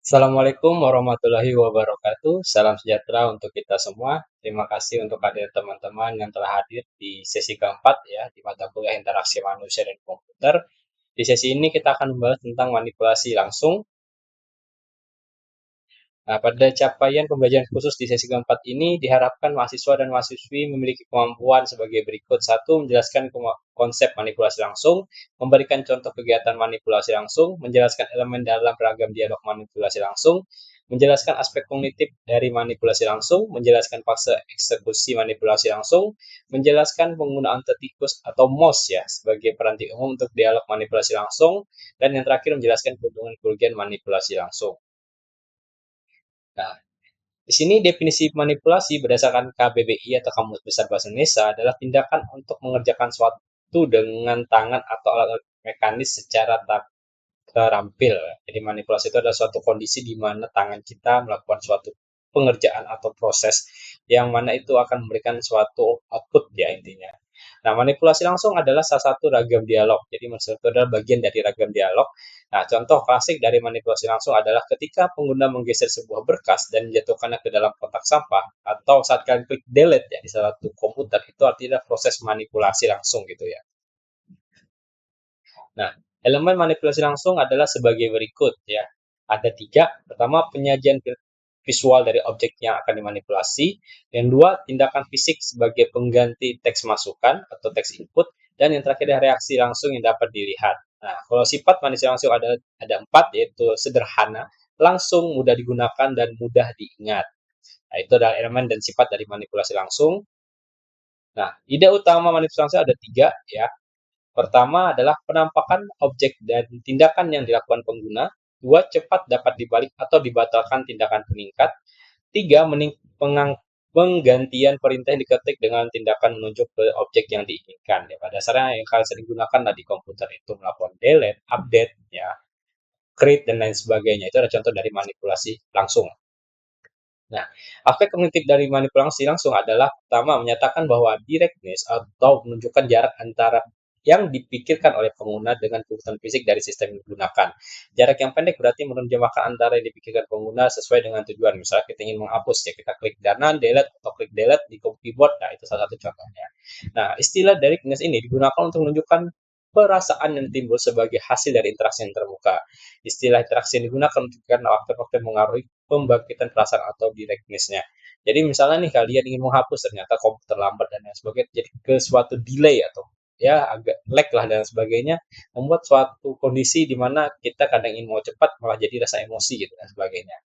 Assalamualaikum warahmatullahi wabarakatuh. Salam sejahtera untuk kita semua. Terima kasih untuk hadir teman-teman yang telah hadir di sesi keempat ya, di mata kuliah interaksi manusia dan komputer. Di sesi ini kita akan membahas tentang manipulasi langsung. Nah, pada capaian pembelajaran khusus di sesi keempat ini diharapkan mahasiswa dan mahasiswi memiliki kemampuan sebagai berikut. Satu, menjelaskan konsep manipulasi langsung, memberikan contoh kegiatan manipulasi langsung, menjelaskan elemen dalam beragam dialog manipulasi langsung, menjelaskan aspek kognitif dari manipulasi langsung, menjelaskan fase eksekusi manipulasi langsung, menjelaskan penggunaan tetikus atau MOS ya sebagai peranti umum untuk dialog manipulasi langsung, dan yang terakhir menjelaskan keuntungan-kerugian manipulasi langsung. Nah, di sini definisi manipulasi berdasarkan KBBI atau Kamus Besar Bahasa Indonesia adalah tindakan untuk mengerjakan suatu dengan tangan atau alat mekanis secara tak terampil. Jadi manipulasi itu adalah suatu kondisi di mana tangan kita melakukan suatu pengerjaan atau proses yang mana itu akan memberikan suatu output ya intinya. Nah, manipulasi langsung adalah salah satu ragam dialog. Jadi maksudnya itu adalah bagian dari ragam dialog. Nah, contoh klasik dari manipulasi langsung adalah ketika pengguna menggeser sebuah berkas dan menjatuhkannya ke dalam kotak sampah atau saat kalian klik delete ya di salah satu komputer itu artinya proses manipulasi langsung gitu ya. Nah, elemen manipulasi langsung adalah sebagai berikut ya. Ada tiga. Pertama, penyajian visual dari objek yang akan dimanipulasi. Yang dua, tindakan fisik sebagai pengganti teks masukan atau teks input. Dan yang terakhir adalah reaksi langsung yang dapat dilihat. Nah, kalau sifat manipulasi langsung ada empat, yaitu sederhana, langsung, mudah digunakan, dan mudah diingat. Nah, itu adalah elemen dan sifat dari manipulasi langsung. Nah, ide utama manipulasi langsung ada tiga ya. Pertama adalah penampakan objek dan tindakan yang dilakukan pengguna. Dua, cepat dapat dibalik atau dibatalkan tindakan peningkat. Tiga, penggantian perintah yang diketik dengan tindakan menunjuk ke objek yang diinginkan. Ya, pada dasarnya yang kalian sering gunakan di komputer itu melakukan delete, update, ya, create, dan lain sebagainya. Itu adalah contoh dari manipulasi langsung. Nah, aspek kognitif dari manipulasi langsung adalah pertama menyatakan bahwa directness atau menunjukkan jarak antara yang dipikirkan oleh pengguna dengan kebutuhan fisik dari sistem yang digunakan. Jarak yang pendek berarti menerjemahkan antara yang dipikirkan pengguna sesuai dengan tujuan. Misalnya kita ingin menghapus ya kita klik kanan delete atau klik delete di keyboard. Nah, itu salah satu contohnya. Nah, istilah directness ini digunakan untuk menunjukkan perasaan yang timbul sebagai hasil dari interaksi yang terbuka. Istilah interaksi yang digunakan untuk karena faktor-faktor mengaruhi pembangkitan perasaan atau directness-nya. Jadi misalnya nih kalian ingin menghapus ternyata komputer lambat dan lain sebagainya, jadi ke suatu delay atau ya agak lag lah dan sebagainya, membuat suatu kondisi di mana kita kadang ingin mau cepat malah jadi rasa emosi gitu dan sebagainya.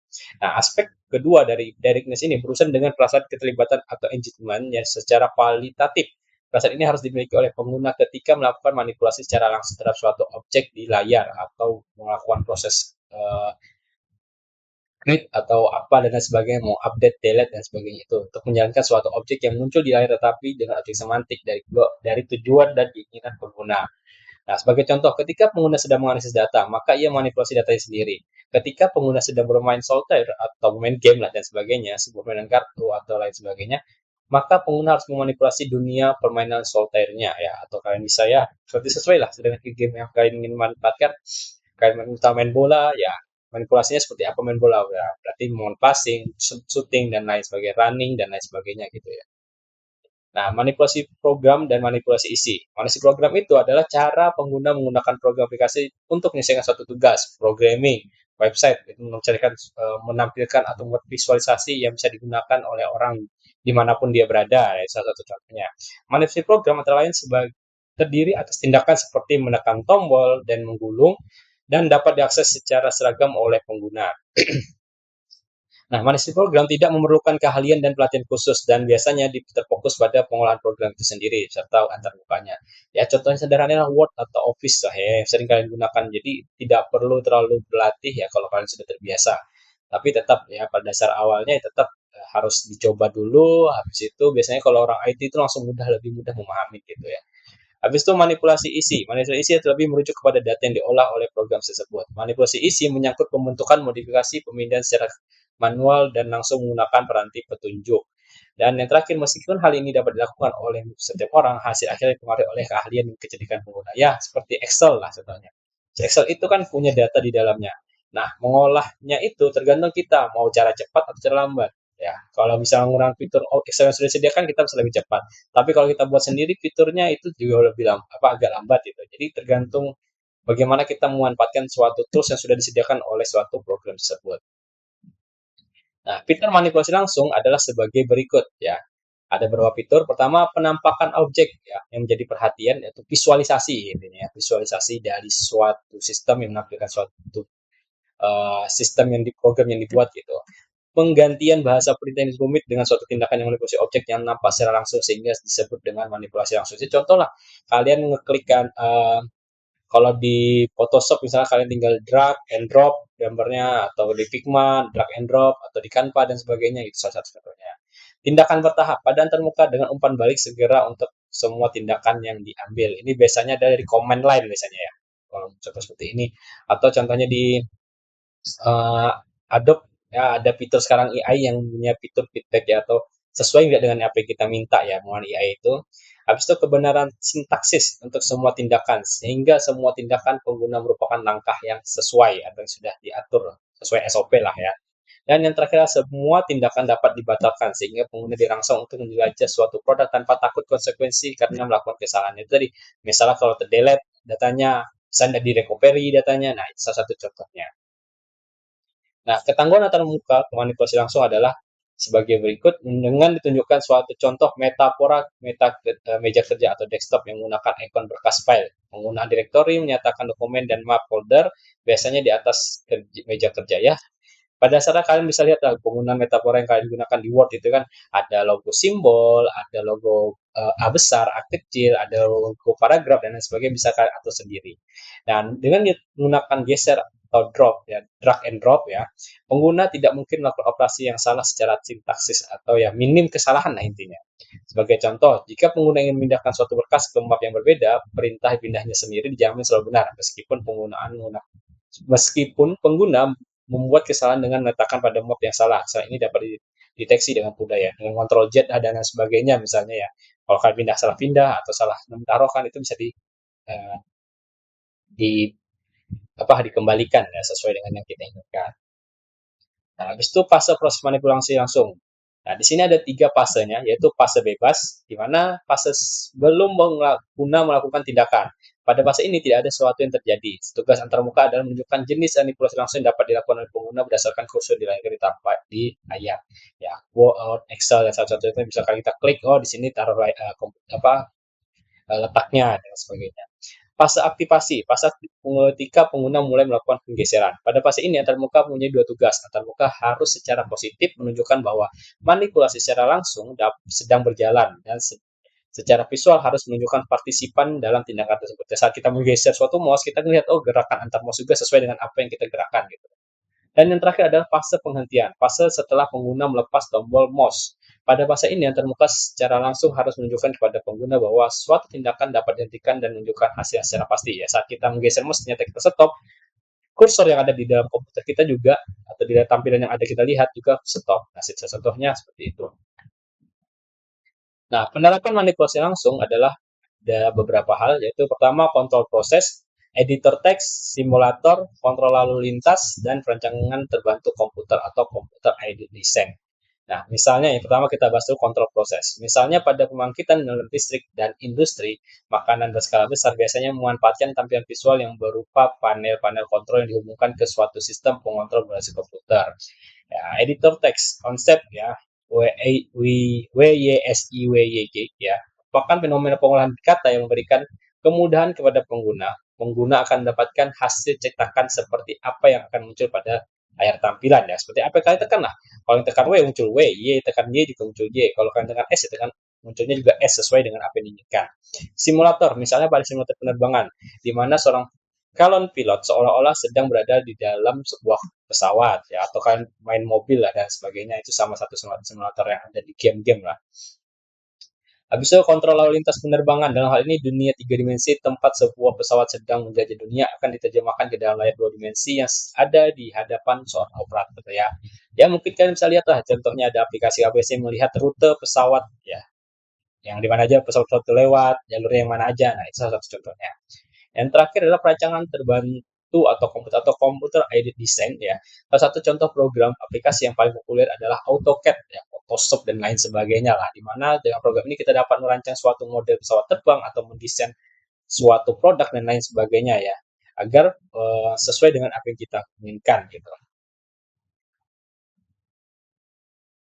Nah, aspek kedua dari directness ini berurusan dengan perasaan keterlibatan atau engagement yang secara kualitatif. Perasaan ini harus dimiliki oleh pengguna ketika melakukan manipulasi secara langsung terhadap suatu objek di layar atau melakukan proses create atau apa dan lain sebagainya, mau update, delete dan sebagainya itu untuk menjalankan suatu objek yang muncul di layar tetapi dengan objek semantik dari tujuan dan keinginan pengguna. Nah, sebagai contoh, ketika pengguna sedang menganalisis data, maka ia manipulasi datanya sendiri. Ketika pengguna sedang bermain solitaire atau main game lah dan sebagainya, sebuah permainan kartu atau lain sebagainya, maka pengguna harus memanipulasi dunia permainan solitaire-nya ya, atau kalian bisa ya, seperti sesuai lah dengan game yang kalian ingin manfaatkan. Kalian main bola, ya manipulasinya seperti apa main bola ya, berarti mau passing, shooting dan lain sebagainya, running dan lain sebagainya gitu ya. Nah, manipulasi program dan manipulasi isi. Manipulasi program itu adalah cara pengguna menggunakan program aplikasi untuk menyelesaikan suatu tugas, programming, website, itu menampilkan atau membuat visualisasi yang bisa digunakan oleh orang dimanapun dia berada, ya, salah satu contohnya. Manipulasi program antara lain terdiri atas tindakan seperti menekan tombol dan menggulung, dan dapat diakses secara seragam oleh pengguna. Nah, management program tidak memerlukan keahlian dan pelatihan khusus dan biasanya terfokus pada pengolahan program itu sendiri serta antarmukanya. Ya, contohnya sederhana Word atau Office lah ya, yang sering kalian gunakan. Jadi tidak perlu terlalu berlatih ya kalau kalian sudah terbiasa. Tapi tetap ya pada dasar awalnya tetap harus dicoba dulu. Habis itu biasanya kalau orang IT itu langsung lebih mudah memahami gitu ya. Habis itu manipulasi isi. Manipulasi isi lebih merujuk kepada data yang diolah oleh program tersebut. Manipulasi isi menyangkut pembentukan, modifikasi, pemindahan secara manual dan langsung menggunakan peranti petunjuk. Dan yang terakhir, meskipun hal ini dapat dilakukan oleh setiap orang, hasil akhirnya dipengaruhi oleh keahlian dan kecerdikan pengguna. Ya, seperti Excel lah contohnya. Excel itu kan punya data di dalamnya. Nah, mengolahnya itu tergantung kita mau cara cepat atau cara lambat. Ya, kalau misalnya menggunakan fitur Excel yang sudah disediakan kita bisa lebih cepat. Tapi kalau kita buat sendiri fiturnya itu juga lebih agak lambat gitu. Jadi tergantung bagaimana kita memanfaatkan suatu tools yang sudah disediakan oleh suatu program tersebut. Nah, fitur manipulasi langsung adalah sebagai berikut ya. Ada beberapa fitur. Pertama, penampakan objek ya yang menjadi perhatian yaitu visualisasi intinya ya. Visualisasi dari suatu sistem yang menampilkan suatu sistem yang di program yang dibuat gitu. Penggantian bahasa perintah yang rumit dengan suatu tindakan yang manipulasi objek yang nampak secara langsung sehingga disebut dengan manipulasi langsung. Jadi contoh lah, kalian ngeklikkan kalau di Photoshop misalnya kalian tinggal drag and drop gambarnya atau di Figma drag and drop atau di Canva dan sebagainya itu salah satu contohnya. Tindakan bertahap pada antarmuka dengan umpan balik segera untuk semua tindakan yang diambil. Ini biasanya dari command line biasanya ya. Kalau contoh seperti ini atau contohnya di Adobe ya ada fitur sekarang AI yang punya fitur feedback ya atau sesuai nggak dengan apa yang kita minta ya melalui AI itu. Habis itu kebenaran sintaksis untuk semua tindakan sehingga semua tindakan pengguna merupakan langkah yang sesuai atau yang sudah diatur sesuai SOP lah ya. Dan yang terakhir semua tindakan dapat dibatalkan sehingga pengguna dirangsang untuk menjelajah suatu produk tanpa takut konsekuensi karena melakukan kesalahan itu tadi. Misalnya kalau terdelete datanya, misalnya di recovery datanya, nah itu salah satu contohnya. Nah, ketangguhan antar muka manipulasi langsung adalah sebagai berikut dengan ditunjukkan suatu contoh metafora meja kerja atau desktop yang menggunakan ikon berkas file. Penggunaan direktori menyatakan dokumen dan map folder biasanya di atas meja kerja ya. Pada dasarnya kalian bisa lihat penggunaan metafora yang kalian gunakan di Word itu kan ada logo simbol, ada logo A besar, A kecil, ada logo paragraf dan lain sebagainya bisa kalian atur sendiri. Dan dengan menggunakan geser atau drop ya, drag and drop ya, pengguna tidak mungkin melakukan operasi yang salah secara sintaksis atau ya minim kesalahan lah intinya. Sebagai contoh, jika pengguna ingin memindahkan suatu berkas ke map yang berbeda, perintah pindahnya sendiri dijamin selalu benar meskipun pengguna membuat kesalahan dengan meletakkan pada map yang salah. Kesalahan ini dapat dideteksi dengan mudah ya, dengan kontrol Z dan lain sebagainya misalnya ya. Kalau kalian salah pindah atau salah menaruhkan itu bisa uh, di dikembalikan ya sesuai dengan yang kita inginkan. Nah, habis itu fase proses manipulasi langsung. Nah, di sini ada 3 fasenya, yaitu fase bebas, di mana fase belum pengguna melakukan tindakan. Pada fase ini tidak ada sesuatu yang terjadi. Tugas antarmuka adalah menunjukkan jenis manipulasi langsung yang dapat dilakukan oleh pengguna berdasarkan kursor di layar Ya, Word, Excel, dan satu-satu itu misalkan kita klik, oh di sini taruh letaknya dan sebagainya. Fase aktivasi, fase ketika pengguna mulai melakukan penggeseran. Pada fase ini antarmuka punya 2 tugas. Antarmuka harus secara positif menunjukkan bahwa manipulasi secara langsung sedang berjalan dan secara visual harus menunjukkan partisipan dalam tindakan tersebut. Saat kita menggeser suatu mouse, kita melihat oh gerakan antar mouse juga sesuai dengan apa yang kita gerakan gitu. Dan yang terakhir adalah fase penghentian, fase setelah pengguna melepas tombol mouse. Pada fase ini, antarmuka secara langsung harus menunjukkan kepada pengguna bahwa suatu tindakan dapat dihentikan dan menunjukkan hasil secara pasti. Ya, saat kita menggeser mouse, ternyata kita stop, kursor yang ada di dalam komputer kita juga, atau di dalam tampilan yang ada kita lihat juga stop. Nah, contohnya seperti itu. Nah, penerapan manipulasi langsung adalah ada beberapa hal, yaitu pertama kontrol proses, editor teks, simulator, kontrol lalu lintas, dan perancangan terbantu komputer atau komputer aided design. Nah, misalnya yang pertama kita bahas dulu kontrol proses. Misalnya pada pembangkitan dalam listrik dan industri, makanan berskala besar biasanya memanfaatkan tampilan visual yang berupa panel-panel kontrol yang dihubungkan ke suatu sistem pengontrol berbasis komputer. Ya, editor teks, konsep ya, WYSIWYJ ya, merupakan fenomena pengolahan kata yang memberikan kemudahan kepada pengguna. Pengguna akan mendapatkan hasil cetakan seperti apa yang akan muncul pada layar tampilan ya. Seperti apa yang kalian tekan lah. Kalau yang tekan W muncul W, Y tekan Y juga muncul Y. Kalau kalian tekan S tekan munculnya juga S sesuai dengan apa yang diinginkan. Simulator, misalnya pada simulator penerbangan, di mana seorang calon pilot seolah-olah sedang berada di dalam sebuah pesawat ya atau kalian main mobil lah dan sebagainya itu sama satu simulator yang ada di game-game lah. Habis itu kontrol lalu lintas penerbangan. Dalam hal ini dunia 3 dimensi tempat sebuah pesawat sedang menjajah dunia akan diterjemahkan ke dalam layar 2 dimensi yang ada di hadapan seorang operator ya. Ya mungkin kalian bisa lihat lah contohnya ada aplikasi ABC melihat rute pesawat ya. Yang di mana aja pesawat itu lewat, jalurnya yang mana aja. Nah, itu salah satu contohnya. Yang terakhir adalah perancangan atau komputer aided design ya. Salah satu contoh program aplikasi yang paling populer adalah AutoCAD ya, Photoshop dan lain sebagainya lah. Di mana dengan program ini kita dapat merancang suatu model pesawat terbang atau mendesain suatu produk dan lain sebagainya ya, agar sesuai dengan apa yang kita inginkan gitu.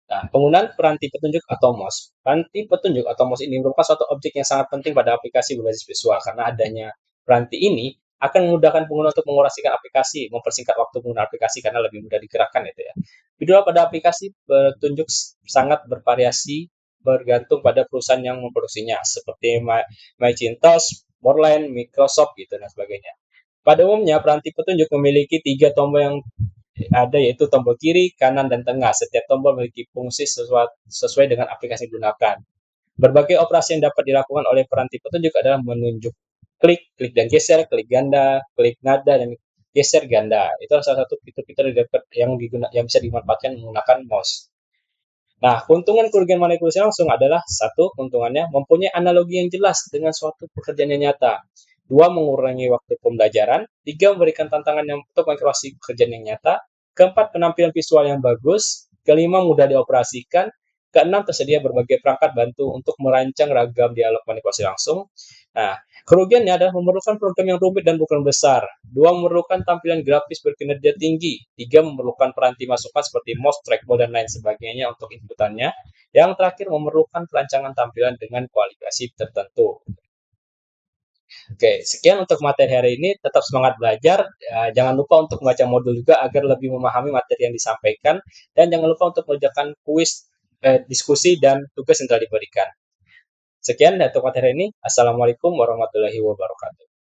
Nah, penggunaan peranti petunjuk atau mouse. Peranti petunjuk atau mouse ini merupakan suatu objek yang sangat penting pada aplikasi berbasis visual karena adanya peranti ini akan memudahkan pengguna untuk mengorasikan aplikasi, mempersingkat waktu pengguna aplikasi karena lebih mudah digerakkan itu ya. Kedua, pada aplikasi petunjuk sangat bervariasi bergantung pada perusahaan yang memproduksinya seperti Macintosh, Moreland, Microsoft gitu dan sebagainya. Pada umumnya, peranti petunjuk memiliki 3 tombol yang ada yaitu tombol kiri, kanan, dan tengah. Setiap tombol memiliki fungsi sesuai dengan aplikasi yang digunakan. Berbagai operasi yang dapat dilakukan oleh peranti petunjuk adalah menunjuk klik, klik dan geser, klik ganda, klik nada, dan geser ganda. Itu salah satu fitur-fitur yang bisa dimanfaatkan menggunakan mouse. Nah, keuntungan kerugian manipulasi langsung adalah satu, keuntungannya mempunyai analogi yang jelas dengan suatu pekerjaan yang nyata. Dua, mengurangi waktu pembelajaran. Tiga, memberikan tantangan yang untuk mengkreasi pekerjaan yang nyata. Keempat, penampilan visual yang bagus. Kelima, mudah dioperasikan. Keenam, tersedia berbagai perangkat bantu untuk merancang ragam dialog manipulasi langsung. Nah, kerugiannya adalah memerlukan program yang rumit dan bukan besar. Dua, memerlukan tampilan grafis berkinerja tinggi. Tiga, memerlukan peranti masukan seperti mouse, trackball, dan lain sebagainya untuk inputannya. Yang terakhir, memerlukan perancangan tampilan dengan kualifikasi tertentu. Oke, sekian untuk materi hari ini. Tetap semangat belajar. Jangan lupa untuk membaca modul juga agar lebih memahami materi yang disampaikan. Dan jangan lupa untuk mengerjakan kuis, diskusi, dan tugas yang telah diberikan. Sekian untuk materi ini. Assalamualaikum warahmatullahi wabarakatuh.